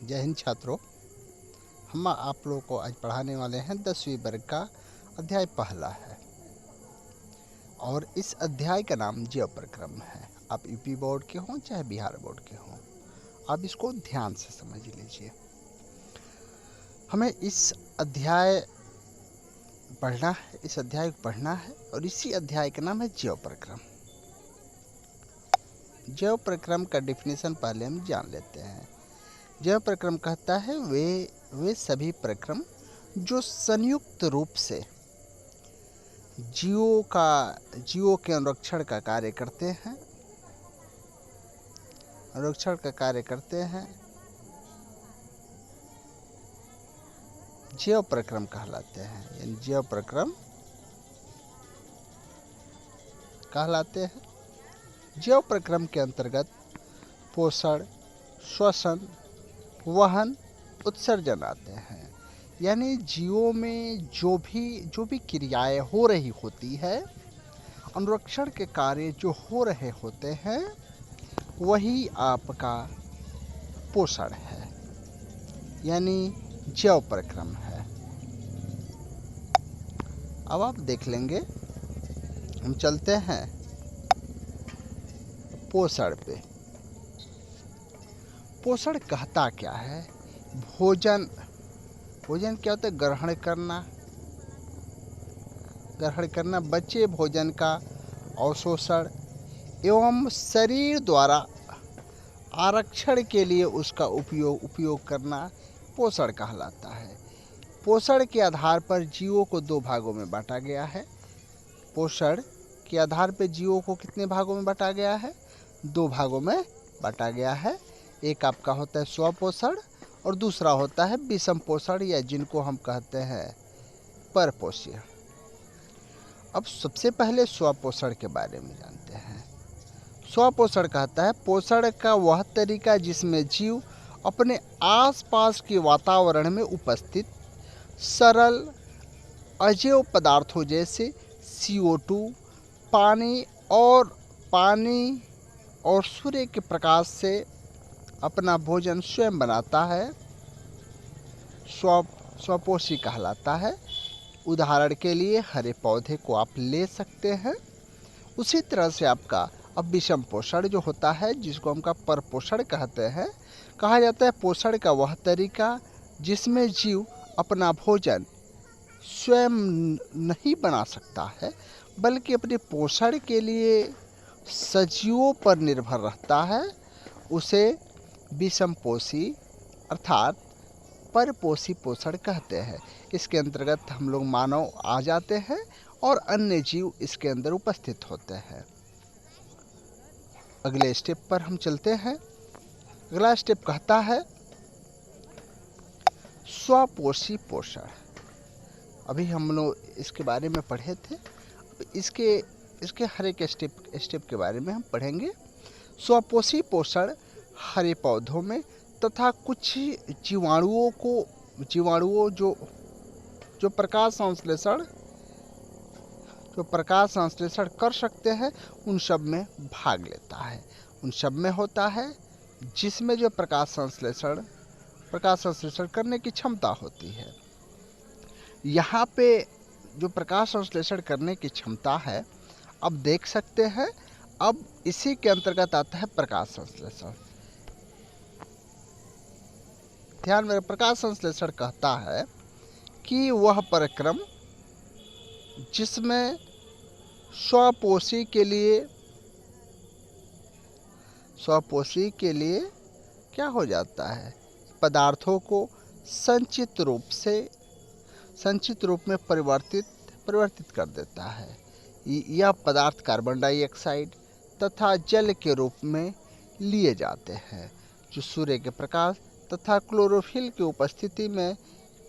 जय हिंद छात्रों। हम आप लोगों को आज पढ़ाने वाले हैं 10वीं वर्ग का अध्याय पहला है और इस अध्याय का नाम जीव प्रक्रम है। आप यूपी बोर्ड के हों चाहे बिहार बोर्ड के हों, आप इसको ध्यान से समझ लीजिए। हमें इस अध्याय को पढ़ना है और इसी अध्याय का नाम है जीव प्रक्रम। जीव प्रक्रम का डिफिनेशन पहले हम जान लेते हैं। जीव प्रक्रम कहता है वे सभी प्रक्रम जो संयुक्त रूप से जीवों के अनुरक्षण का कार्य करते हैं जीव प्रक्रम कहलाते हैं। यानी जीव प्रक्रम कहलाते हैं। जीव प्रक्रम के अंतर्गत पोषण, श्वसन, वहन, उत्सर्जन आते हैं। यानी जीवों में जो भी क्रियाएं हो रही होती है, अनुरक्षण के कार्य जो हो रहे होते हैं, वही आपका पोषण है, यानी जीव प्रक्रम है। अब आप देख लेंगे, हम चलते हैं पोषण पे। पोषण कहता क्या है? भोजन क्या होता है? ग्रहण करना, बचे भोजन का अवशोषण एवं शरीर द्वारा आरक्षण के लिए उसका उपयोग करना पोषण कहलाता है। पोषण के आधार पर जीवों को दो भागों में बांटा गया है। पोषण के आधार पर जीवों को कितने भागों में बांटा गया है? दो भागों में बांटा गया है। एक आपका होता है स्वपोषण और दूसरा होता है विषम पोषण, या जिनको हम कहते हैं परपोषण। अब सबसे पहले स्वपोषण के बारे में जानते हैं। स्वपोषण कहता है पोषण का वह तरीका जिसमें जीव अपने आसपास के वातावरण में उपस्थित सरल अजैव पदार्थों जैसे CO2, पानी और सूर्य के प्रकाश से अपना भोजन स्वयं बनाता है, स्वपोषी कहलाता है। उदाहरण के लिए हरे पौधे को आप ले सकते हैं। उसी तरह से आपका अब विषम पोषण जो होता है, जिसको हम परपोषण कहते हैं, कहा जाता है पोषण का वह तरीका जिसमें जीव अपना भोजन स्वयं नहीं बना सकता है, बल्कि अपने पोषण के लिए सजीवों पर निर्भर रहता है, उसे विषमपोषी अर्थात परपोषी पोषण कहते हैं। इसके अंतर्गत हम लोग मानव आ जाते हैं और अन्य जीव इसके अंदर उपस्थित होते हैं। अगले स्टेप पर हम चलते हैं। अगला स्टेप कहता है स्वपोषी पोषण। अभी हम लोग इसके बारे में पढ़े थे। इसके हर एक स्टेप के बारे में हम पढ़ेंगे। स्वपोषी पोषण हरे पौधों में तथा कुछ जीवाणुओं जो प्रकाश संश्लेषण कर सकते हैं, उन सब में भाग लेता है। उन सब में होता है जिसमें जो प्रकाश संश्लेषण करने की क्षमता होती है। यहाँ पे जो प्रकाश संश्लेषण करने की क्षमता है, अब देख सकते हैं, अब इसी के अंतर्गत आता है प्रकाश संश्लेषण। ध्यान में, प्रकाश संश्लेषण कहता है कि वह प्रक्रम जिसमें स्वपोषी के लिए क्या हो जाता है? पदार्थों को संचित रूप में परिवर्तित कर देता है। यह पदार्थ कार्बन डाइऑक्साइड तथा जल के रूप में लिए जाते हैं, जो सूर्य के प्रकाश तथा क्लोरोफिल की उपस्थिति में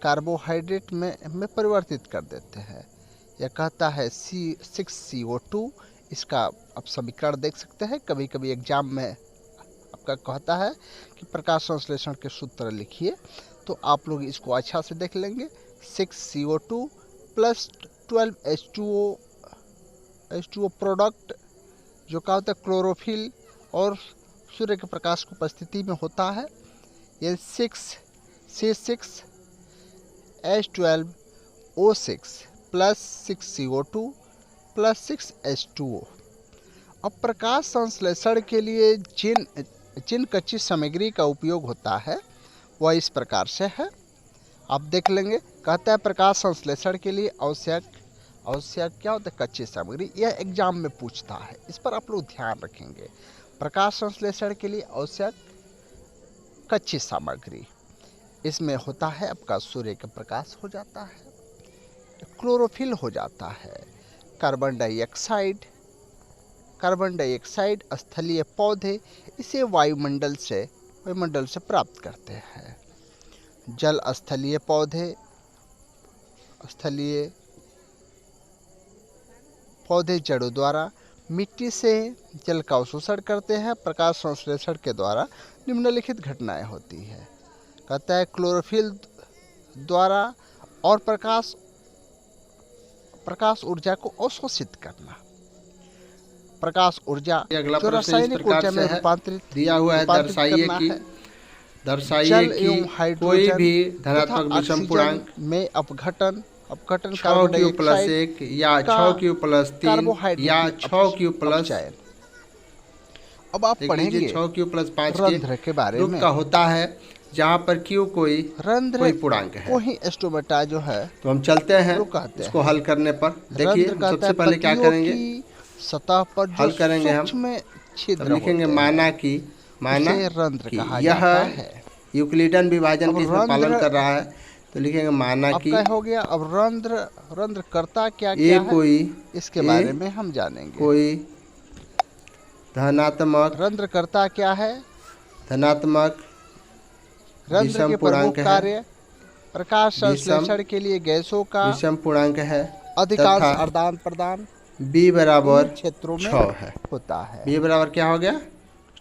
कार्बोहाइड्रेट में परिवर्तित कर देते हैं। यह कहता है 6CO2। इसका आप समीकरण देख सकते हैं। कभी कभी एग्जाम में आपका कहता है कि प्रकाश संश्लेषण के सूत्र लिखिए, तो आप लोग इसको अच्छा से देख लेंगे। 6CO2 प्लस 12H2O प्रोडक्ट, जो क्या होता है क्लोरोफिल और सूर्य के प्रकाश की उपस्थिति में होता है, N6C6H12O6 plus 6CO2 plus 6H2O। अब प्रकाश संश्लेषण के लिए जिन कच्ची सामग्री का उपयोग होता है वह इस प्रकार से है, आप देख लेंगे। कहता है प्रकाश संश्लेषण के लिए आवश्यक क्या होता है, कच्ची सामग्री। यह एग्जाम में पूछता है, इस पर आप लोग ध्यान रखेंगे। प्रकाश संश्लेषण के लिए आवश्यक कच्ची सामग्री, इसमें होता है आपका सूर्य का प्रकाश हो जाता है, क्लोरोफिल हो जाता है, कार्बन डाइऑक्साइड स्थलीय पौधे इसे वायुमंडल से प्राप्त करते हैं। जल स्थलीय पौधे जड़ों द्वारा मिट्टी से जल का अवशोषण करते हैं। प्रकाश संश्लेषण के द्वारा निम्नलिखित घटनाएं होती है। कहता है क्लोरोफिल द्वारा और प्रकाश ऊर्जा को अवशोषित करना। प्रकाश ऊर्जा जो रासायनिक ऊर्जा में रूपांतरित दिया हुआ है। दर्शाइए कि कोई भी धनात्मक विषम पूर्णांक में अपघटन 6q+1 या 6q+3 या 6q+। अब आप पढ़ेंगे 6q+5 रंध्र के बारे में का होता है, जहाँ पर Q कोई पूर्णांक है, वही स्टोमेटा जो है। तो हम चलते हैं इसको हल करने पर। देखिए सबसे पहले क्या करेंगे, सतह पर हल करेंगे हम, छिद्र लिखेंगे माना कि रंध्र कहा जाता है। यूक्लिडन विभाजन की पालन कर रहा है, तो लिखेंगे माना कि हो गया। अब रंध्र करता क्या है, कोई इसके बारे में हम जानेंगे। कोई धनात्मक रंध्र करता क्या है, धनात्मक रंध्र के प्रमुख कार्य प्रकाश संश्लेषण के लिए गैसों का विषम पूर्णांक है, अधिकांश आदान प्रदान B बराबर क्षेत्रों में 6 है होता है। B बराबर क्या हो गया,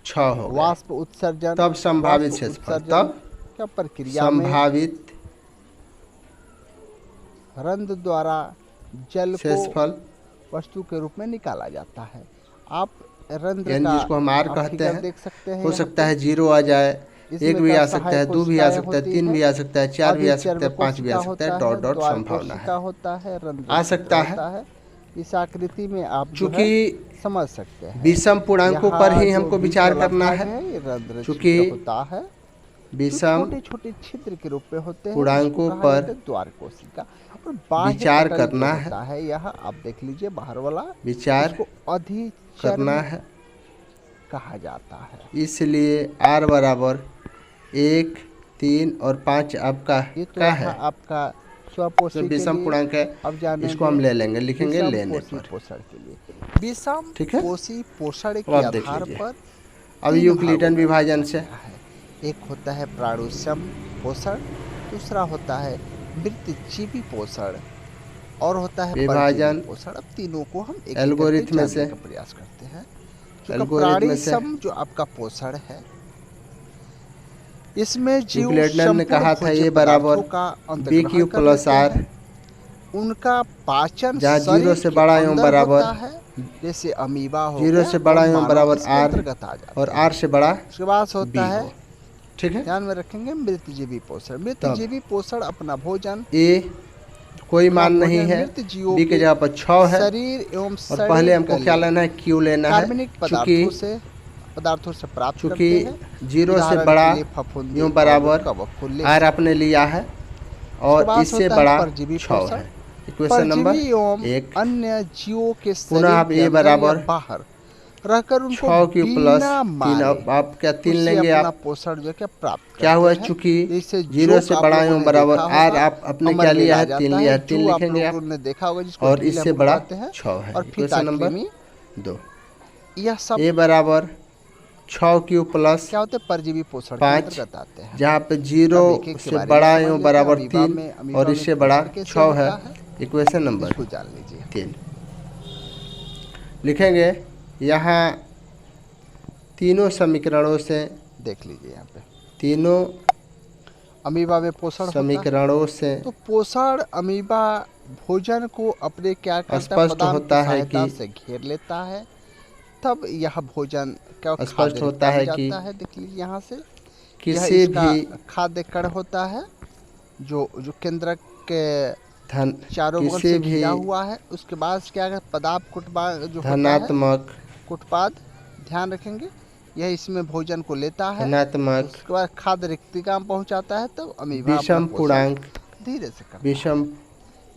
6 हो गया। वाष्प उत्सर्जन, तब संभावित क्षेत्रफल, तब क्या प्रक्रिया संभावित रंध्र द्वारा जल क्षेत्रफल वस्तु के रूप में निकाला जाता है। आप रंध्र यानी का जिसको हम R कहते हैं, देख सकते हैं। हो सकता है 0 आ जाए, 1 भी आ सकता है, 2 भी आ सकता है, 3 भी आ सकता है, 4 भी आ सकता है, 5 भी आ सकता है, डॉट संभावना है, होता है रंध्र आ सकता है। इस आकृति में आप चूंकि समझ सकते हैं विषम पूर्णांकों पर ही हमको विचार करना है। चूंकि होता है विषम छोटे छिद्र के रूप में होते हैं, पूर्णांकों पर द्वार कोशिका और विचार करना है। यह आप देख लीजिए, बाहर वाला विचार करना है कहा जाता है। इसलिए R बराबर 1, 3 और 5 आपका क्या है, आपका विषम पूर्णांक है। अब जानेंगे, इसको हम ले लेंगे, लिखेंगे लेने पर, पोषण के लिए विषम ठीक है। पोषण के आधार पर अब यूक्लिडन विभाजन से एक होता है प्राणुसम पोषण, दूसरा होता है मृतजीवी पोषण और होता है विभाजन पोषण। अब तीनों को हम एक एल्गोरिथम से प्रयास करते हैं। प्राणिसम जो आपका पोषण है, इसमें यूक्लिडन ने कहा था ये बराबर BQ+R, उनका पाचन जहाँ 0 से बड़ा एवं बराबर है, जैसे अमीबा हो 0 से बड़ा एवं बराबर R और R से बड़ा उसके बाद होता है, ठीक है। ध्यान में रखेंगे मृतजीवी पोषण। मृतजीवी पोषण अपना भोजन ए कोई मान नहीं है, B के जगह पर 6 है, शरीर एवं और पहले हमको क्या लेना है, Q लेना है। कार्बनिक पदार्थों से प्राप्त करते हैं। 0 से बड़ा एवं बराबर R आपने लिया है और इससे बड़ा 6 है। Equation number 1। अन्य जीवों के पुनः आप ए बराबर बाहर रहकर उनको 6q+3 आप क्या 3 लेंगे, आप पोषण जो क्या प्राप्त क्या हुआ, चूंकि 0 से बड़ा एवं बराबर R आप अपने क्या लिया है, 3 लिया है, 3 लिखेंगे आप, देखा होगा, और इससे बड़ा 6 है। Equation number 2। यह सब ए बराबर 6q+ क्या होते हैं, परजीवी पोषण 5, जहाँ पे 0 से बड़ा एवं बराबर 3 और इससे बड़ा 6 है। इक्वेशन नंबर 3 लिखेंगे। यहाँ तीनों समीकरणों से देख लीजिए, यहाँ पे तीनों अमीबा में पोषण समीकरणों से तो पोषण अमीबा भोजन को अपने क्या स्पष्ट होता है कि से घेर लेता है, तब यह भोजन क्या स्पष्ट होता है कि देख लीजिए यहाँ से किसी भी खाद्य कण होता है जो केंद्रक के चारों बगल किसी से भी घिरा हुआ है। उसके बाद क्या है, पदार्थ कुटपाद जो धनात्मक होता है, कुटपाद ध्यान रखेंगे, यह इसमें भोजन को लेता है, धनात्मक उसके बाद खाद्य रिक्तिका में पहुंचाता है, तो अमीबा अपना विषम पोषण पूर्णांक धीरे से करता विषम है।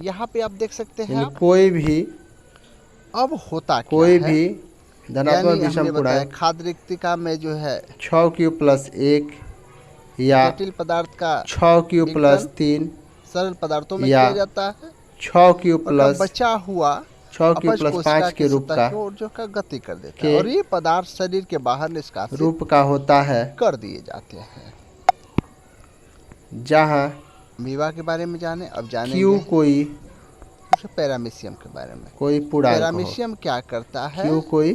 यहाँ पे आप देख सकते हैं आप, कोई भी क्या है, धनात्मक विषम पूर्णांक खाद्य रिक्तिका में जो है 6q+1 या जटिल पदार्थ का 6q+3 सरल पदार्थों में किया जाता है, 6q+ बचा हुआ 6q+5 के रूप का गति कर देता है, और ये पदार्थ शरीर के बाहर निष्कासित रूप का होता है कर दिए जाते हैं। जहाँ अमीबा के बारे में जाने, अब जानेंगे क्यू कोई पैरामीशियम के बारे में। कोई पूर्णांक पैरामीशियम क्या करता है, क्यू कोई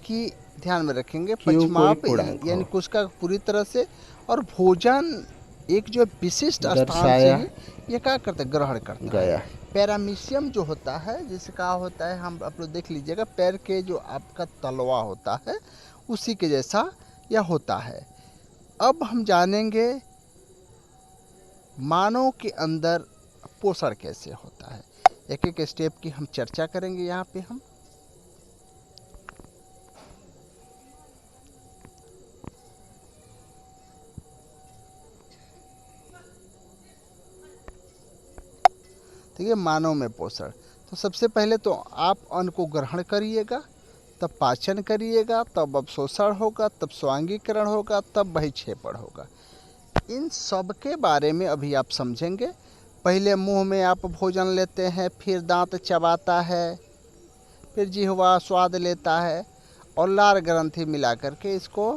कि ध्यान में रखेंगे, पचमाप यानी कोशिका पूरी तरह से और भोजन एक जो विशिष्ट स्थान से ही ये क्या करता है, ग्रहण करता है। पैरामीशियम जो होता है, जिसे कहा होता है, हम आप लोग देख लीजिएगा, पैर के जो आपका तलवा होता है उसी के जैसा यह होता है। अब हम जानेंगे मानव के अंदर पोषण कैसे होता है, एक एक स्टेप की हम चर्चा करेंगे। यहाँ पे हम ठीक है, मानव में पोषण। तो सबसे पहले तो आप अन्न को ग्रहण करिएगा, तब पाचन करिएगा, तब अवशोषण होगा, तब स्वांगीकरण होगा, तब बहिक्षेपण होगा। इन सब के बारे में अभी आप समझेंगे। पहले मुंह में आप भोजन लेते हैं, फिर दांत चबाता है, फिर जिह्वा स्वाद लेता है, और लार ग्रंथि मिला करके इसको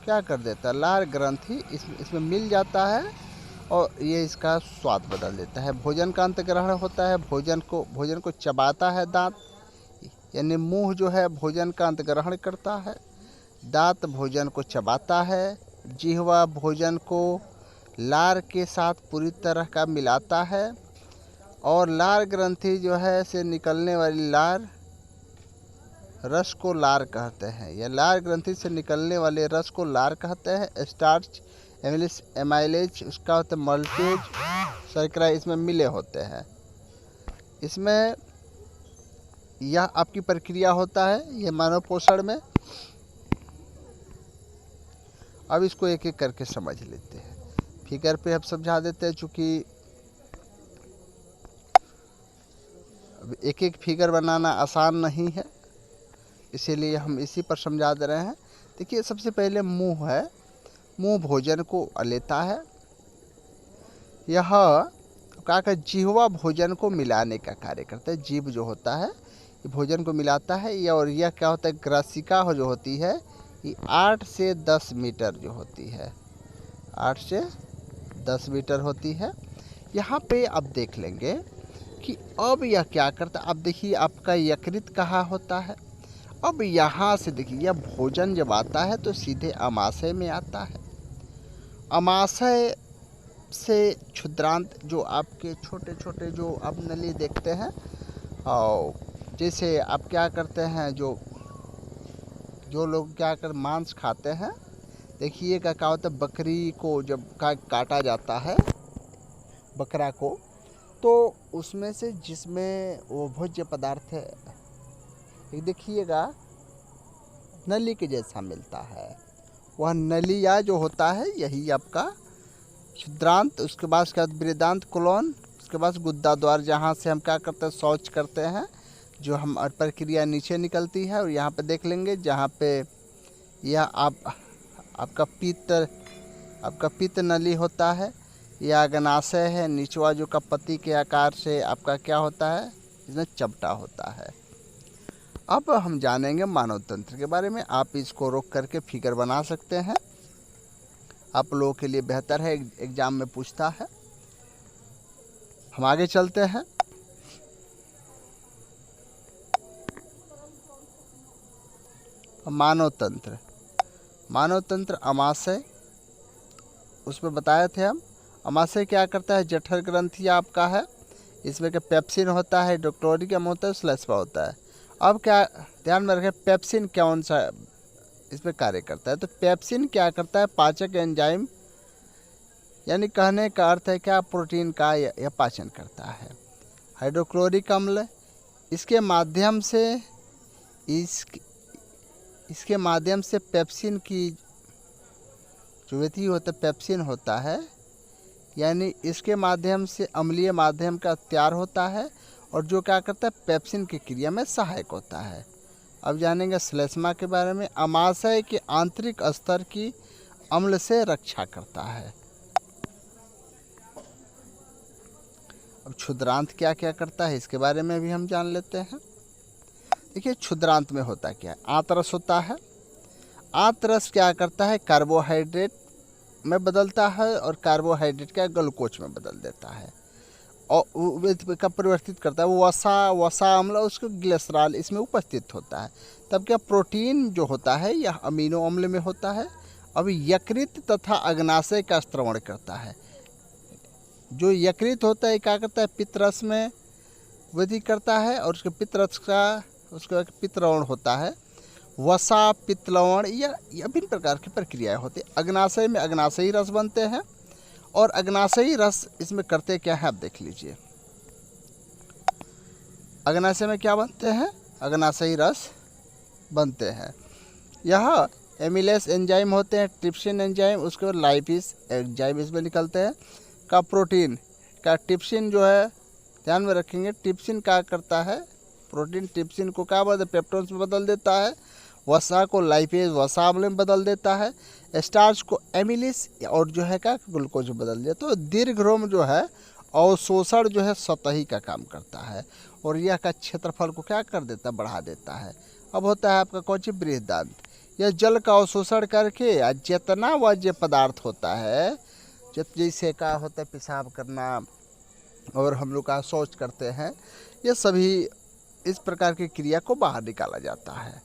क्या कर देता है, लार ग्रंथि इसमें मिल जाता है और ये इसका स्वाद बदल देता है। भोजन का अंत ग्रहण होता है, भोजन को चबाता है दांत, यानी मुंह जो है भोजन का अंत ग्रहण करता है, दांत भोजन को चबाता है, जिह्वा भोजन को लार के साथ पूरी तरह का मिलाता है, और लार ग्रंथि जो है से निकलने वाली लार रस को लार कहते हैं, या लार ग्रंथि से निकलने वाले रस को लार कहते हैं। स्टार्च, एमाइलेज उसका होता है, मल्टेज, शर्करा इसमें मिले होते हैं। इसमें यह आपकी प्रक्रिया होता है ये मानव पोषण में। अब इसको एक एक करके समझ लेते हैं, फिगर पे हम समझा देते हैं, चूँकि एक एक फिगर बनाना आसान नहीं है, इसीलिए हम इसी पर समझा दे रहे हैं। देखिए, सबसे पहले मुंह है, मुंह भोजन को लेता है, यह क्या कर जिह्वा भोजन को मिलाने का कार्य करता है। जीभ जो होता है ये भोजन को मिलाता है, और यह क्या होता है, ग्रासिका जो होती है ये 8 से 10 मीटर जो होती है, 8 से 10 मीटर होती है। यहाँ पे आप देख लेंगे कि अब यह क्या करता है। अब देखिए, आपका यकृत कहाँ होता है। अब यहाँ से देखिए, यह भोजन जब आता है तो सीधे अमाशय में आता है। अमाशय से क्षुद्रांत जो आपके छोटे छोटे जो आप नली देखते हैं, और जैसे आप क्या करते हैं, जो लोग क्या कर मांस खाते हैं, देखिएगा क्या होता है, बकरी को जब काटा जाता है, बकरा को, तो उसमें से जिसमें वो भोज्य पदार्थ है, एक देखिएगा नली के जैसा मिलता है, वह नलिया जो होता है यही आपका क्षुद्रांत, उसके बाद बृहदांत कोलोन, उसके बाद गुद्दा द्वार, जहाँ से हम क्या करते हैं, शौच करते हैं, जो हम प्रक्रिया नीचे निकलती है। और यहाँ पे देख लेंगे, जहाँ पे यह आपका पित्त नली होता है, यह अग्नाशय है, निचवा जो कपति के आकार से आपका क्या होता है, इसमें चपटा होता है। अब हम जानेंगे मानव तंत्र के बारे में। आप इसको रोक करके फिगर बना सकते हैं, आप लोगों के लिए बेहतर है, एग्जाम में पूछता है। हम आगे चलते हैं। मानव तंत्र अमाशय, उसमें बताए थे हम। अमाशय क्या करता है, जठर ग्रंथि आपका है, इसमें क्या पेप्सिन होता है, डोक्टोरियम होता है, श्लेष्मा होता है। अब क्या ध्यान में रखें, पेप्सिन कौन सा इसमें कार्य करता है। तो पेप्सिन क्या करता है, पाचक एंजाइम, यानी कहने का अर्थ है क्या, प्रोटीन का यह पाचन करता है। हाइड्रोक्लोरिक अम्ल, इसके माध्यम से पेप्सिन की जो विधि होता है, पेप्सिन होता है, यानी इसके माध्यम से अम्लीय माध्यम का तैयार होता है और जो क्या करता है, पेप्सिन की क्रिया में सहायक होता है। अब जानेंगे श्लेष्मा के बारे में। अमाशय के आंतरिक स्तर की अम्ल से रक्षा करता है। अब क्षुद्रांत क्या क्या करता है, इसके बारे में भी हम जान लेते हैं। देखिए क्षुद्रांत में होता क्या है, आंतरस होता है। आंतरस क्या करता है, कार्बोहाइड्रेट में बदलता है और कार्बोहाइड्रेट का ग्लूकोज में बदल देता है और का परिवर्तित करता है। वो वसा अम्ल उसको ग्लिसरॉल इसमें उपस्थित होता है। तब क्या प्रोटीन जो होता है यह अमीनो अम्ल में होता है। अब यकृत तथा अग्नाशय का स्त्रवण करता है। जो यकृत होता है क्या करता है, पित्तरस में वृद्धि करता है और उसके पित्तरस का उसका पित्तलवण होता है। वसा, पित्तलवण, या विभिन्न प्रकार की प्रक्रियाएं होती है। अग्नाशय में अग्नाशयी रस बनते हैं और अग्नाशयी रस इसमें करते क्या है, आप देख लीजिए। अग्नाशय में क्या बनते हैं, अग्नाशयी रस बनते हैं। यह एमिलेस एंजाइम होते हैं, ट्रिप्सिन एंजाइम, उसके बाद लाइपेज एंजाइम इसमें निकलते हैं। का प्रोटीन का ट्रिप्सिन जो है ध्यान में रखेंगे, ट्रिप्सिन क्या करता है, प्रोटीन ट्रिप्सिन को क्या बदल पेप्टोन्स में बदल देता है। वसा को लाइपेज वसा अम्ल में बदल देता है। स्टार्च को एमिलिस और जो है क्या ग्लूकोज में बदल देता है। तो दीर्घरोम जो है अवशोषण जो है सतही का काम करता है और यह का क्षेत्रफल को क्या कर देता है, बढ़ा देता है। अब होता है आपका कौन सी बृहदांत, यह जल का अवशोषण करके जितना वज्य पदार्थ होता है, जैसे का होता है पेशाब करना और हम लोग का शौच करते हैं, ये सभी इस प्रकार की क्रिया को बाहर निकाला जाता है।